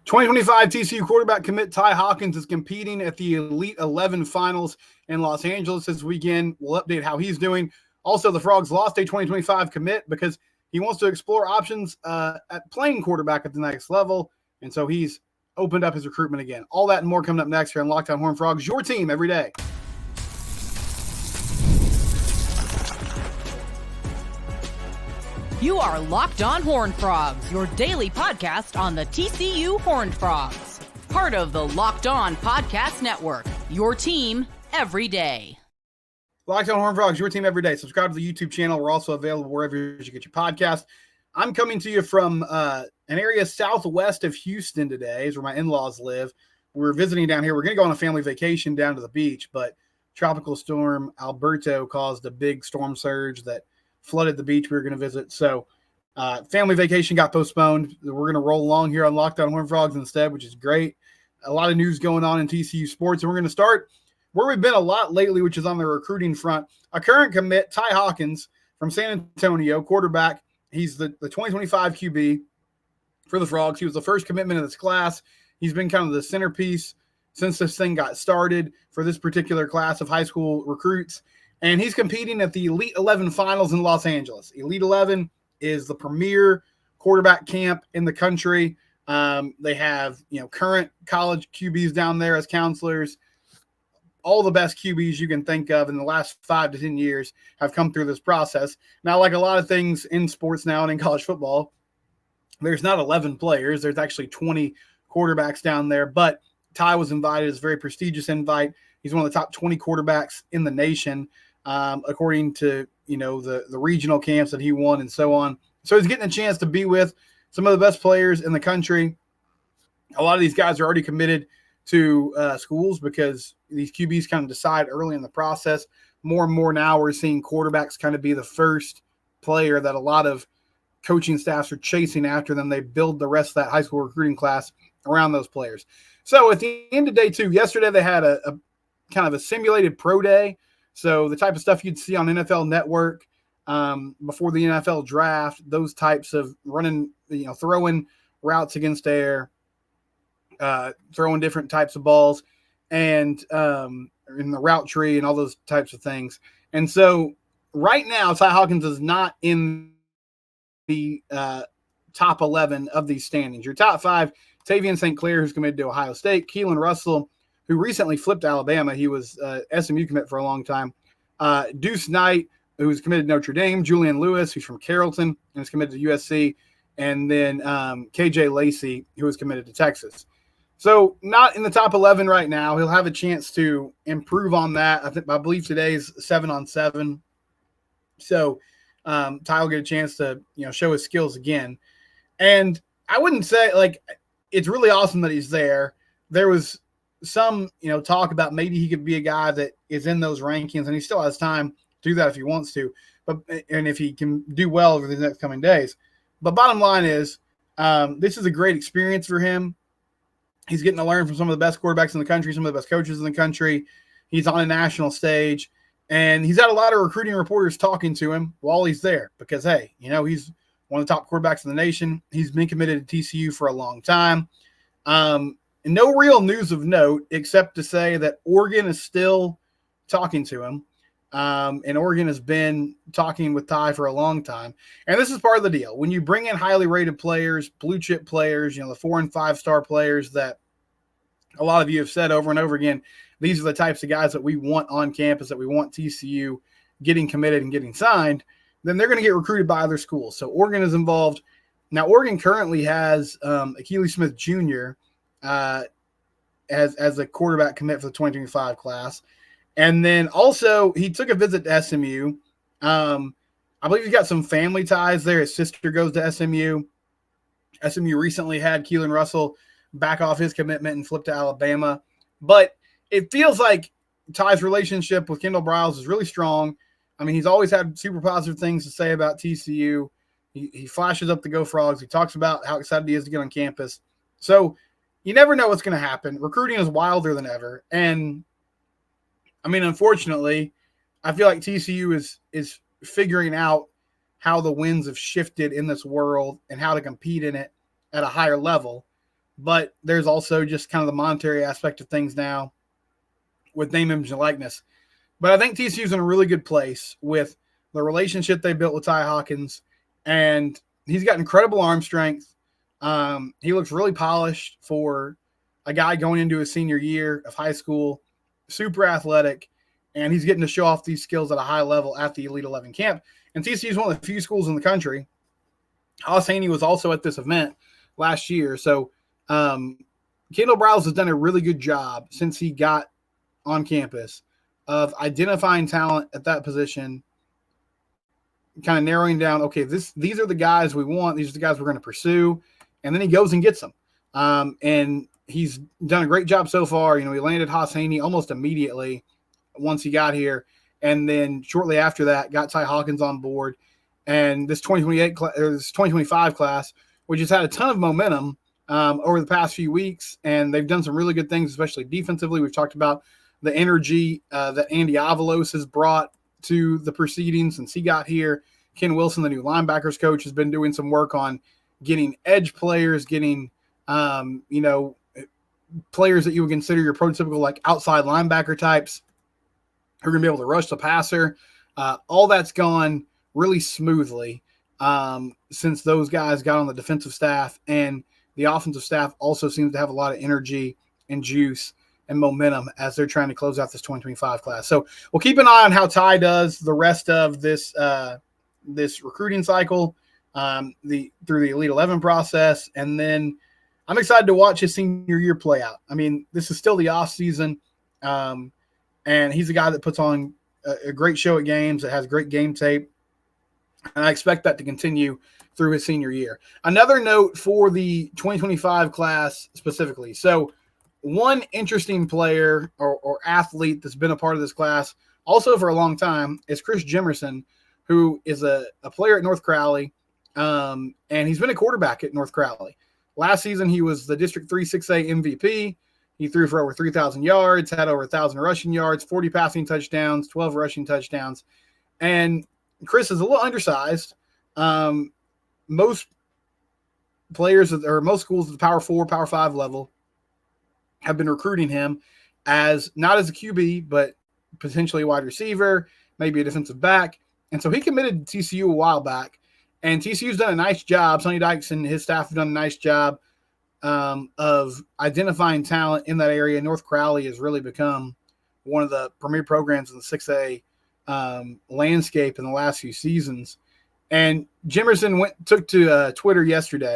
2025 TCU quarterback commit Ty Hawkins is competing at the Elite 11 finals in Los Angeles this weekend. We'll update how he's doing. Also, the Frogs lost a 2025 commit because he wants to explore options at playing quarterback at the next level. And so he's opened up his recruitment again. All that and more coming up next here on Locked On Horned Frogs, your team every day. You are Locked On Horned Frogs, your daily podcast on the TCU Horned Frogs. Part of the Locked On Podcast Network, your team every day. Locked On Horned Frogs, your team every day. Subscribe to the YouTube channel. We're also available wherever you get your podcast. I'm coming to you from an area southwest of Houston today, is where my in-laws live. We're visiting down here. We're going to go on a family vacation down to the beach, but Tropical Storm Alberto caused a big storm surge that flooded the beach we were going to visit. So family vacation got postponed. We're going to roll along here on Locked On Horned Frogs instead, which is great. A lot of news going on in TCU sports. And we're going to start where we've been a lot lately, which is on the recruiting front. A current commit, Ty Hawkins from San Antonio, quarterback. He's the 2025 QB for the Frogs. He was the first commitment of this class. He's been kind of the centerpiece since this thing got started for this particular class of high school recruits. And he's competing at the Elite 11 finals in Los Angeles. Elite 11 is the premier quarterback camp in the country. They have, current college QBs down there as counselors. All the best QBs you can think of in the last 5 to 10 years have come through this process. Now, like a lot of things in sports now and in college football, there's not 11 players. There's actually 20 quarterbacks down there. But Ty was invited. It's a very prestigious invite. He's one of the top 20 quarterbacks in the nation. According to, the regional camps that he won and so on. So he's getting a chance to be with some of the best players in the country. A lot of these guys are already committed to schools because these QBs kind of decide early in the process. More and more now we're seeing quarterbacks kind of be the first player that a lot of coaching staffs are chasing after them. They build the rest of that high school recruiting class around those players. So at the end of day 2, yesterday they had a kind of a simulated pro day. So the type of stuff you'd see on NFL Network before the NFL draft, those types of running, throwing routes against air, throwing different types of balls, and in the route tree and all those types of things. And so right now, Ty Hawkins is not in the top 11 of these standings. Your top 5, Tavian St. Clair, who's committed to Ohio State, Keelan Russell, who recently flipped to Alabama. He was SMU commit for a long time. Deuce Knight, who's committed to Notre Dame. Julian Lewis, who's from Carrollton and is committed to USC. And then KJ Lacey, who is committed to Texas. So not in the top 11 right now. He'll have a chance to improve on that. I believe today's 7-on-7. So Ty will get a chance to show his skills again. And I wouldn't say it's really awesome that he's there. There was some, talk about maybe he could be a guy that is in those rankings, and he still has time to do that if he wants to, and if he can do well over the next coming days. But bottom line is, this is a great experience for him. He's getting to learn from some of the best quarterbacks in the country, some of the best coaches in the country. He's on a national stage, and he's had a lot of recruiting reporters talking to him while he's there because, hey, he's one of the top quarterbacks in the nation. He's been committed to TCU for a long time. No real news of note except to say that Oregon is still talking to him. And Oregon has been talking with Ty for a long time. And this is part of the deal. When you bring in highly rated players, blue chip players, the 4- and 5-star players that a lot of you have said over and over again, these are the types of guys that we want on campus, that we want TCU getting committed and getting signed, then they're going to get recruited by other schools. So Oregon is involved. Now, Oregon currently has Akili Smith Jr., as a quarterback commit for the 2025 class. And then also he took a visit to SMU. I believe he's got some family ties there. His sister goes to SMU. SMU recently had Keelan Russell back off his commitment and flip to Alabama. But it feels like Ty's relationship with Kendall Briles is really strong. I mean, he's always had super positive things to say about TCU. He flashes up the Go Frogs. He talks about how excited he is to get on campus. So you never know what's going to happen. Recruiting is wilder than ever. And, I mean, unfortunately, I feel like TCU is figuring out how the winds have shifted in this world and how to compete in it at a higher level. but there's also just kind of the monetary aspect of things now with name, image, and likeness. But I think TCU's in a really good place with the relationship they built with Ty Hawkins, and he's got incredible arm strength. He looks really polished for a guy going into his senior year of high school, super athletic, and he's getting to show off these skills at a high level at the Elite 11 camp. And TCU is one of the few schools in the country. Haas Haney was also at this event last year. So Kendall Browse has done a really good job since he got on campus of identifying talent at that position, kind of narrowing down, okay, these are the guys we want. These are the guys we're going to pursue. And then he goes and gets them. And he's done a great job so far. He landed Haas Haney almost immediately once he got here. And then shortly after that, got Ty Hawkins on board. And this 2025 class, which has had a ton of momentum over the past few weeks. And they've done some really good things, especially defensively. We've talked about the energy that Andy Avalos has brought to the proceedings since he got here. Ken Wilson, the new linebackers coach, has been doing some work on getting edge players, getting, players that you would consider your prototypical like outside linebacker types who are going to be able to rush the passer. All that's gone really smoothly since those guys got on the defensive staff, and the offensive staff also seems to have a lot of energy and juice and momentum as they're trying to close out this 2025 class. So we'll keep an eye on how Ty does the rest of this this recruiting cycle through the Elite 11 process. And then I'm excited to watch his senior year play out. I mean, this is still the off season, and he's a guy that puts on a great show at games, that has great game tape, and I expect that to continue through his senior year. Another note for the 2025 class specifically. So one interesting player or athlete that's been a part of this class also for a long time is Chris Jimerson, who is a player at North Crowley, and he's been a quarterback at North Crowley. Last season, he was the District 3 6A MVP. He threw for over 3,000 yards, had over 1,000 rushing yards, 40 passing touchdowns, 12 rushing touchdowns. And Chris is a little undersized. Most players or most schools at the Power 4, Power 5 level have been recruiting him as not as a QB, but potentially a wide receiver, maybe a defensive back. And so he committed to TCU a while back, and TCU's done a nice job. Sonny Dykes and his staff have done a nice job of identifying talent in that area. North Crowley has really become one of the premier programs in the 6A landscape in the last few seasons. And Jimerson took to Twitter yesterday,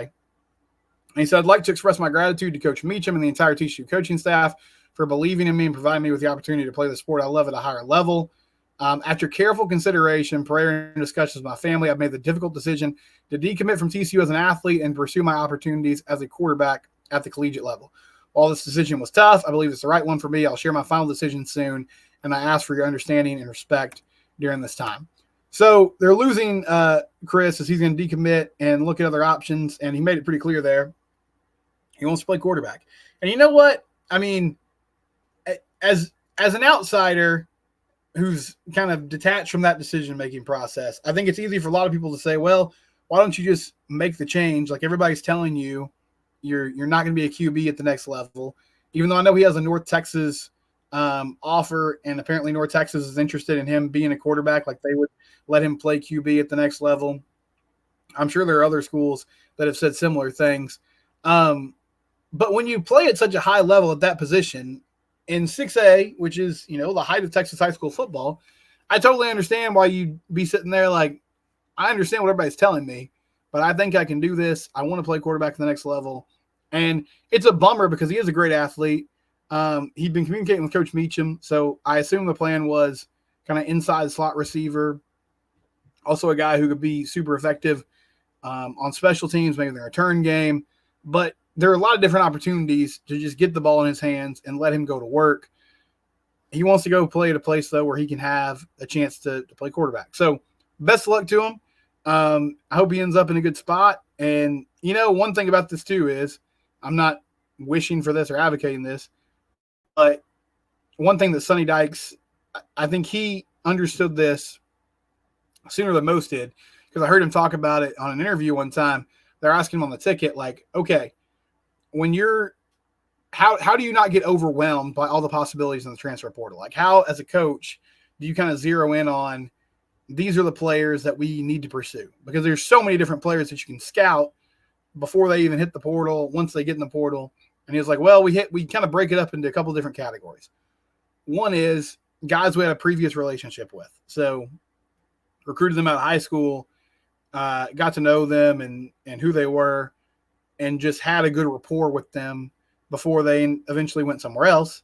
and he said, "I'd like to express my gratitude to Coach Meacham and the entire TCU coaching staff for believing in me and providing me with the opportunity to play the sport I love at a higher level. After careful consideration, prayer, and discussions with my family, I've made the difficult decision to decommit from TCU as an athlete and pursue my opportunities as a quarterback at the collegiate level. While this decision was tough, I believe it's the right one for me. I'll share my final decision soon, and I ask for your understanding and respect during this time." So they're losing Chris as he's going to decommit and look at other options, and he made it pretty clear there. He wants to play quarterback. And you know what? I mean, as an outsider who's kind of detached from that decision-making process, I think it's easy for a lot of people to say, well, why don't you just make the change? Like everybody's telling you, you're not going to be a QB at the next level, even though I know he has a North Texas offer, and apparently North Texas is interested in him being a quarterback. Like they would let him play QB at the next level. I'm sure there are other schools that have said similar things. But when you play at such a high level at that position in 6A, which is, the height of Texas high school football, I totally understand why you'd be sitting there like, I understand what everybody's telling me, but I think I can do this. I want to play quarterback at the next level. And it's a bummer because he is a great athlete. He'd been communicating with Coach Meacham, so I assume the plan was kind of inside slot receiver, also a guy who could be super effective on special teams, maybe in the return game. But there are a lot of different opportunities to just get the ball in his hands and let him go to work. He wants to go play at a place, though, where he can have a chance to play quarterback. So best of luck to him. I hope he ends up in a good spot. And, one thing about this, too, is I'm not wishing for this or advocating this, but one thing that Sonny Dykes, I think he understood this sooner than most did, because I heard him talk about it on an interview one time. They're asking him on the ticket, like, okay, when you're how do you not get overwhelmed by all the possibilities in the transfer portal? Like, how, as a coach, do you kind of zero in on these are the players that we need to pursue? Because there's so many different players that you can scout before they even hit the portal, once they get in the portal. And he was like, well, we kind of break it up into a couple different categories. One is guys we had a previous relationship with. So recruited them out of high school, got to know them and who they were, and just had a good rapport with them before they eventually went somewhere else.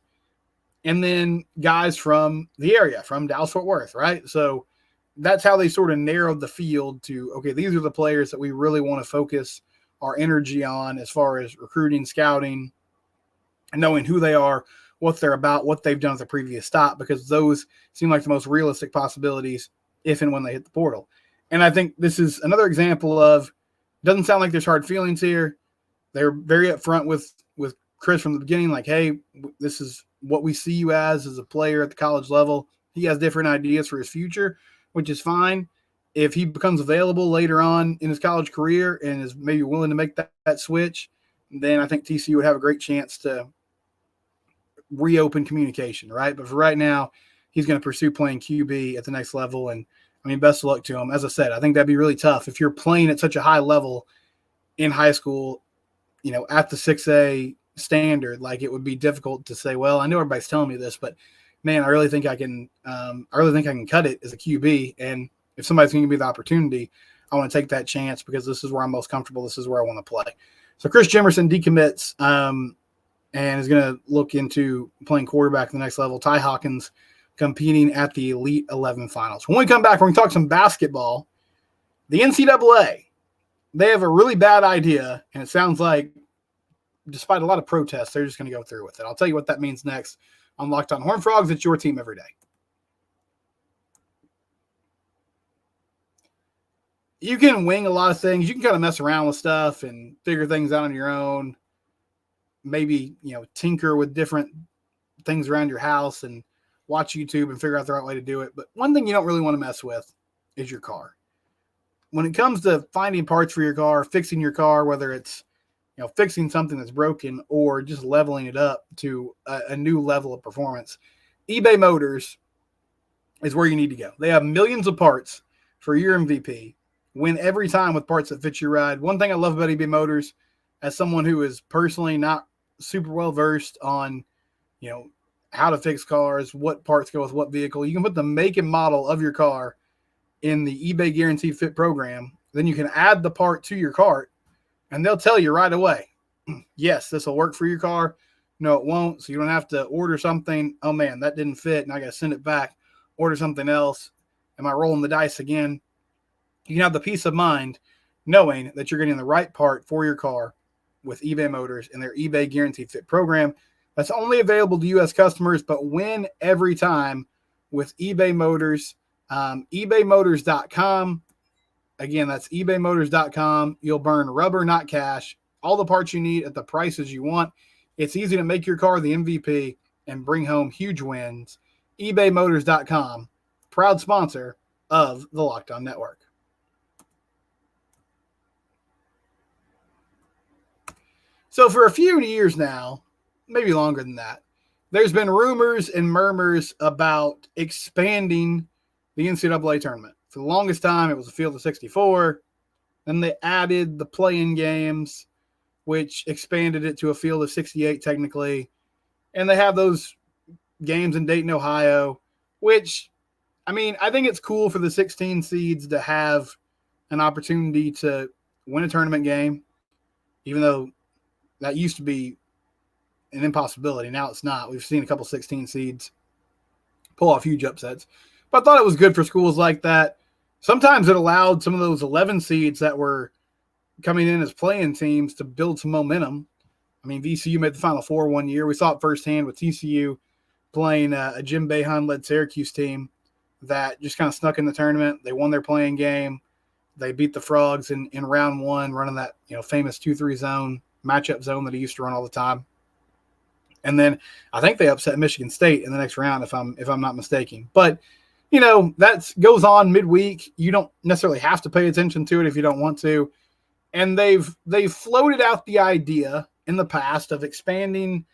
And then guys from the area, from Dallas-Fort Worth, right? So that's how they sort of narrowed the field to, okay, these are the players that we really want to focus our energy on as far as recruiting, scouting, and knowing who they are, what they're about, what they've done at the previous stop, because those seem like the most realistic possibilities if and when they hit the portal. And I think this is another example of, doesn't sound like there's hard feelings here. They're very upfront with Chris from the beginning, like, hey, this is what we see you as a player at the college level. He has different ideas for his future, which is fine. If he becomes available later on in his college career and is maybe willing to make that switch, then I think TCU would have a great chance to reopen communication, right? But for right now, he's going to pursue playing QB at the next level. And, I mean, best of luck to him. As I said, I think that'd be really tough. If you're playing at such a high level in high school, you know, at the 6A standard, like, it would be difficult to say, well, I know everybody's telling me this, but man, I really think I can cut it as a QB. And if somebody's going to give me the opportunity, I want to take that chance because this is where I'm most comfortable. This is where I want to play. So Chris Jimerson decommits and is going to look into playing quarterback at the next level. Ty Hawkins competing at the Elite 11 finals. When we come back, we're going to talk some basketball. The NCAA, they have a really bad idea, and it sounds like, despite a lot of protests, they're just going to go through with it. I'll tell you what that means next on Locked On Horned Frogs. It's your team every day. You can wing a lot of things. You can kind of mess around with stuff and figure things out on your own. Maybe, you know, tinker with different things around your house and watch YouTube and figure out the right way to do it. But one thing you don't really want to mess with is your car. When it comes to finding parts for your car, fixing your car, whether it's, you know, fixing something that's broken or just leveling it up to a new level of performance, eBay Motors is where you need to go. They have millions of parts for your MVP. Win every time with parts that fit your ride. One thing I love about eBay Motors, as someone who is personally not super well versed on, you know, how to fix cars, what parts go with what vehicle, you can put the make and model of your car in the eBay Guaranteed Fit program. Then you can add the part to your cart, and they'll tell you right away, yes, this will work for your car. No, it won't. So you don't have to order something. Oh, man, that didn't fit, and I got to send it back, order something else. Am I rolling the dice again? You can have the peace of mind knowing that you're getting the right part for your car with eBay Motors and their eBay Guaranteed Fit program. That's only available to U.S. customers, but win every time with eBay Motors. ebaymotors.com. Again, that's ebaymotors.com. You'll burn rubber, not cash. All the parts you need at the prices you want. It's easy to make your car the MVP and bring home huge wins. ebaymotors.com, proud sponsor of the Locked On Network. So for a few years now, maybe longer than that, there's been rumors and murmurs about expanding the NCAA tournament. For the longest time, it was a field of 64. Then they added the play-in games, which expanded it to a field of 68 technically. And they have those games in Dayton, Ohio, which, I mean, I think it's cool for the 16 seeds to have an opportunity to win a tournament game, even though that used to be an impossibility. Now it's not. We've seen a couple 16 seeds pull off huge upsets. But I thought it was good for schools like that. Sometimes it allowed some of those 11 seeds that were coming in as playing teams to build some momentum. I mean, VCU made the Final Four one year. We saw it firsthand with TCU playing a Jim Boeheim-led Syracuse team that just kind of snuck in the tournament. They won their playing game. They beat the Frogs in round one, running that, you know, famous 2-3 zone, matchup zone that he used to run all the time. And then I think they upset Michigan State in the next round, if I'm not mistaken. But, you know, that goes on midweek. You don't necessarily have to pay attention to it if you don't want to. And they've floated out the idea in the past of expanding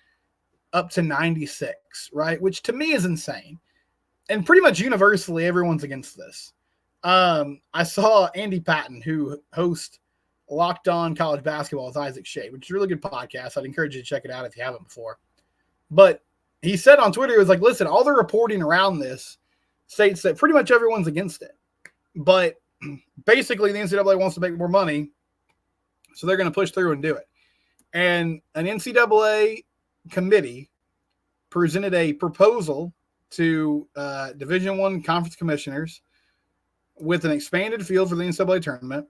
up to 96, right? Which to me is insane. And pretty much universally, everyone's against this. I saw Andy Patton, who hosts Locked On College Basketball with Isaac Shea, which is a really good podcast. I'd encourage you to check it out if you haven't before. But he said on Twitter, he was like, listen, all the reporting around this states that pretty much everyone's against it. But basically, the NCAA wants to make more money, so they're going to push through and do it. And an NCAA committee presented a proposal to Division I conference commissioners with an expanded field for the NCAA tournament.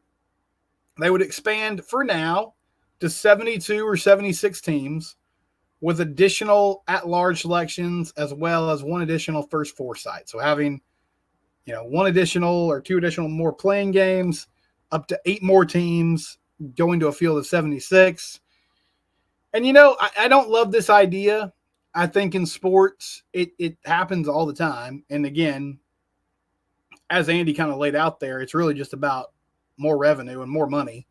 They would expand for now to 72 or 76 teams with additional at-large selections as well as one additional first four site. So having, one additional or two additional more playing games, up to 8 more teams going to a field of 76. And, I don't love this idea. I think in sports, it happens all the time. And again, as Andy kind of laid out there, it's really just about more revenue and more money.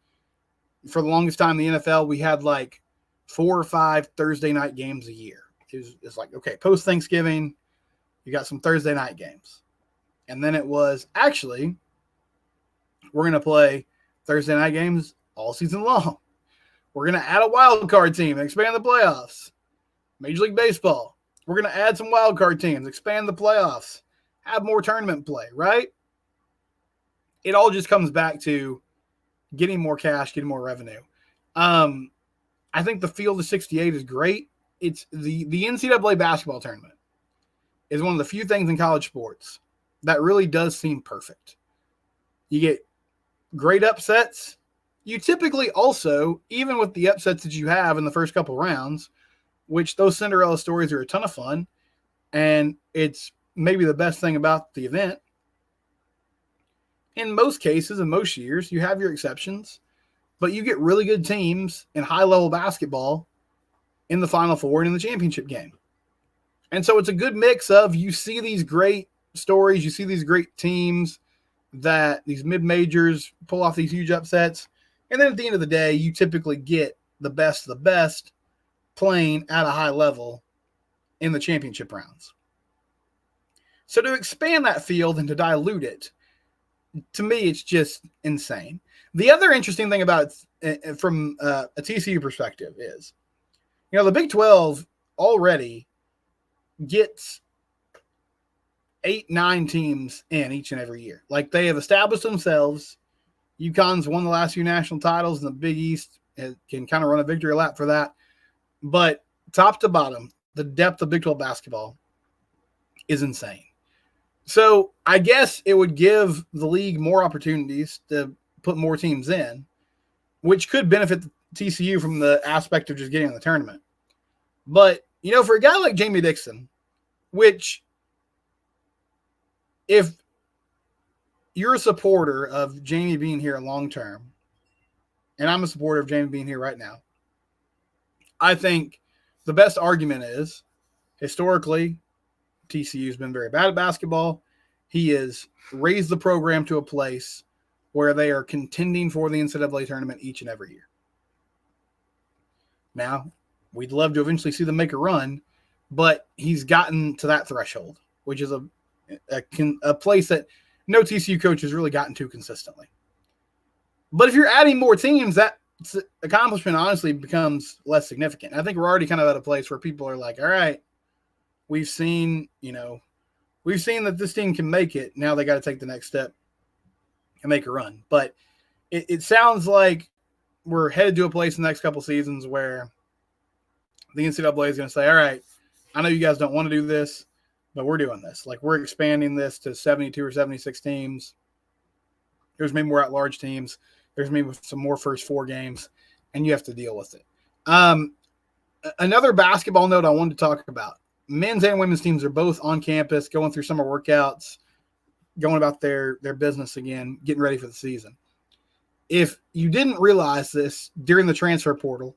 For the longest time in the NFL, we had like 4 or 5 Thursday night games a year. It's like, okay, post-Thanksgiving, you got some Thursday night games. And then it was, actually, we're going to play Thursday night games all season long. We're going to add a wild card team and expand the playoffs. Major League Baseball, we're going to add some wild card teams, expand the playoffs, have more tournament play, right? It all just comes back to getting more cash, getting more revenue. I think the field of 68 is great. It's the NCAA basketball tournament is one of the few things in college sports that really does seem perfect. You get great upsets. You typically also, even with the upsets that you have in the first couple rounds, which those Cinderella stories are a ton of fun, and it's maybe the best thing about the event. In most cases, in most years, you have your exceptions, but you get really good teams in high-level basketball in the Final Four and in the championship game. And so it's a good mix of, you see these great stories, you see these great teams that these mid-majors pull off these huge upsets, and then at the end of the day, you typically get the best of the best playing at a high level in the championship rounds. So to expand that field and to dilute it, to me, it's just insane. The other interesting thing about it from a TCU perspective is, the Big 12 already gets 8-9 teams in each and every year. Like, they have established themselves. UConn's won the last few national titles in the Big East. It can kind of run a victory lap for that. But top to bottom, the depth of Big 12 basketball is insane. So I guess it would give the league more opportunities to put more teams in, which could benefit TCU from the aspect of just getting in the tournament. But, for a guy like Jamie Dixon, which if you're a supporter of Jamie being here long term, and I'm a supporter of Jamie being here right now, I think the best argument is, historically, TCU has been very bad at basketball. He has raised the program to a place where they are contending for the NCAA tournament each and every year. Now, we'd love to eventually see them make a run, but he's gotten to that threshold, which is a place that no TCU coach has really gotten to consistently. But if you're adding more teams, that accomplishment honestly becomes less significant. I think we're already kind of at a place where people are like, all right, we've seen that this team can make it. Now they got to take the next step and make a run. But it sounds like we're headed to a place in the next couple seasons where the NCAA is going to say, all right, I know you guys don't want to do this, but we're doing this. Like, we're expanding this to 72 or 76 teams. There's maybe more at-large teams. There's maybe some more first 4 games, and you have to deal with it. Another basketball note I wanted to talk about. Men's and women's teams are both on campus, going through summer workouts, going about their business again, getting ready for the season. If you didn't realize this during the transfer portal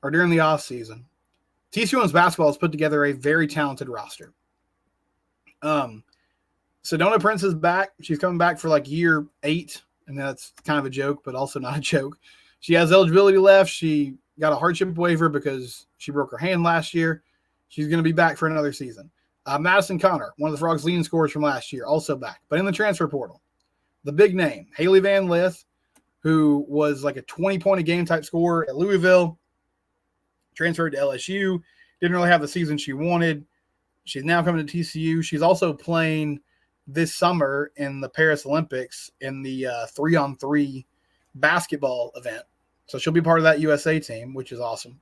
or during the offseason, TCU women's basketball has put together a very talented roster. Sedona Prince is back. She's coming back for like year 8, and that's kind of a joke, but also not a joke. She has eligibility left. She got a hardship waiver because she broke her hand last year. She's going to be back for another season. Madison Connor, one of the Frogs' leading scorers from last year, also back, but in the transfer portal. The big name, Haley Van Lith, who was like a 20-point-a-game type scorer at Louisville, transferred to LSU, didn't really have the season she wanted. She's now coming to TCU. She's also playing this summer in the Paris Olympics in the 3-on-3 basketball event. So she'll be part of that USA team, which is awesome.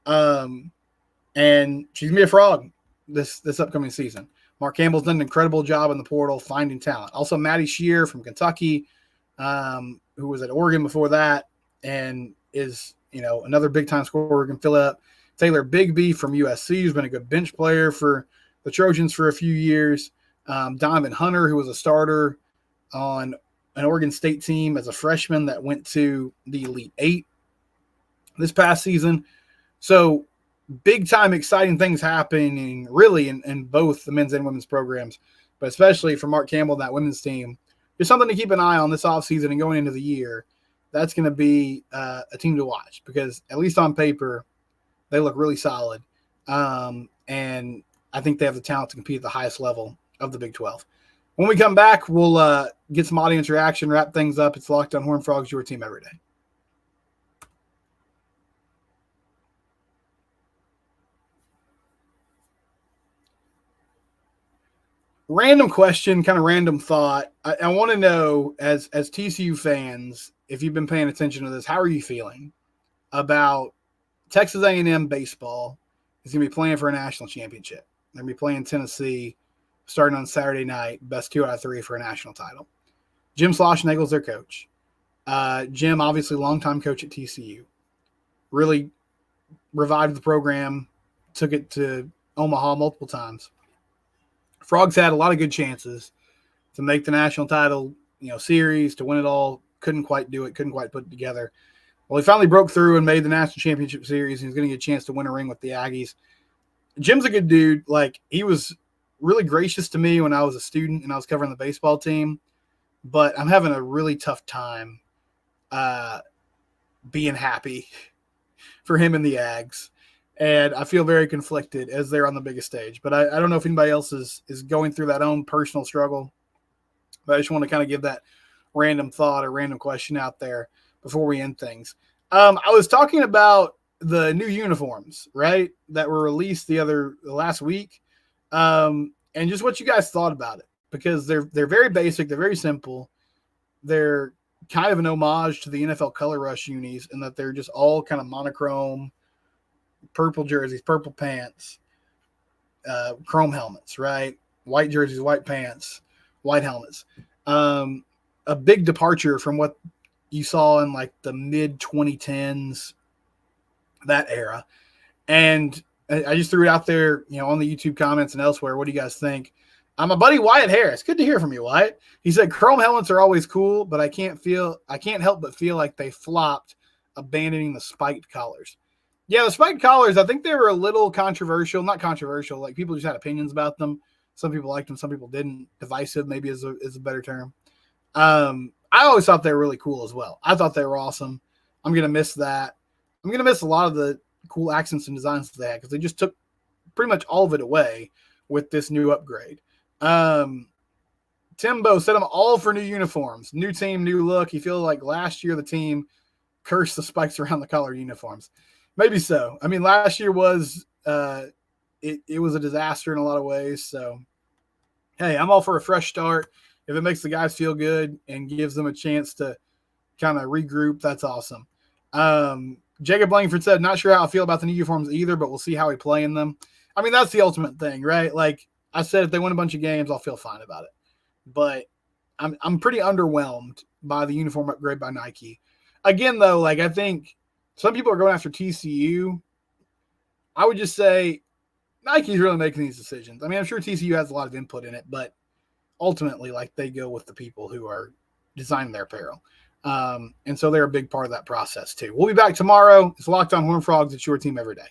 And she's going to be a Frog this upcoming season. Mark Campbell's done an incredible job in the portal finding talent. Also, Maddie Shear from Kentucky, who was at Oregon before that and is, another big-time scorer who can fill up. Taylor Bigby from USC, who's been a good bench player for the Trojans for a few years. Donovan Hunter, who was a starter on an Oregon State team as a freshman that went to the Elite Eight this past season. So big-time exciting things happening really in both the men's and women's programs, but especially for Mark Campbell and that women's team. Just something to keep an eye on this offseason and going into the year. That's going to be a team to watch because, at least on paper, they look really solid. And I think they have the talent to compete at the highest level of the Big 12. When we come back, we'll get some audience reaction, wrap things up. It's Locked On Horned Frogs, your team every day. Random question, kind of random thought. I want to know, as TCU fans, if you've been paying attention to this, how are you feeling about Texas A&M baseball is going to be playing for a national championship? They're going to be playing Tennessee starting on Saturday night, best 2 out of 3 for a national title. Jim Schlossnagle's their coach. Jim, obviously, longtime coach at TCU. Really revived the program, took it to Omaha multiple times. Frogs had a lot of good chances to make the national title, series, to win it all. Couldn't quite do it, couldn't quite put it together. Well, he finally broke through and made the national championship series. He's going to get a chance to win a ring with the Aggies. Jim's a good dude. He was really gracious to me when I was a student and I was covering the baseball team, but I'm having a really tough time being happy for him and the Ags. And I feel very conflicted as they're on the biggest stage. But I don't know if anybody else is going through that own personal struggle. But I just want to kind of give that random thought or random question out there before we end things. I was talking about the new uniforms, right, that were released the last week, and just what you guys thought about it. Because they're very basic. They're very simple. They're kind of an homage to the NFL Color Rush unis in that they're just all kind of monochrome, purple jerseys, purple pants, chrome helmets, right? White jerseys, white pants, white helmets. A big departure from what you saw in the mid 2010s, that era. And I just threw it out there, on the YouTube comments and elsewhere. What do you guys think? My buddy Wyatt Harris. Good to hear from you, Wyatt. He said chrome helmets are always cool, but I can't help but feel like they flopped, abandoning the spiked collars. Yeah, the spiked collars, I think they were a little controversial. Not controversial, people just had opinions about them. Some people liked them, some people didn't. Divisive maybe is a better term. I always thought they were really cool as well. I thought they were awesome. I'm going to miss that. I'm going to miss a lot of the cool accents and designs that they had because they just took pretty much all of it away with this new upgrade. Timbo said I'm all for new uniforms. New team, new look. He feels like last year the team cursed the spikes around the collar uniforms. Maybe so. I mean, last year was it was a disaster in a lot of ways. So, hey, I'm all for a fresh start. If it makes the guys feel good and gives them a chance to kind of regroup, that's awesome. Jacob Langford said, not sure how I feel about the new uniforms either, but we'll see how we play in them. I mean, that's the ultimate thing, right? I said, if they win a bunch of games, I'll feel fine about it. But I'm pretty underwhelmed by the uniform upgrade by Nike. Again, though, I think some people are going after TCU. I would just say Nike's really making these decisions. I mean, I'm sure TCU has a lot of input in it, but ultimately, they go with the people who are designing their apparel. And so they're a big part of that process, too. We'll be back tomorrow. It's Locked On Horned Frogs. It's your team every day.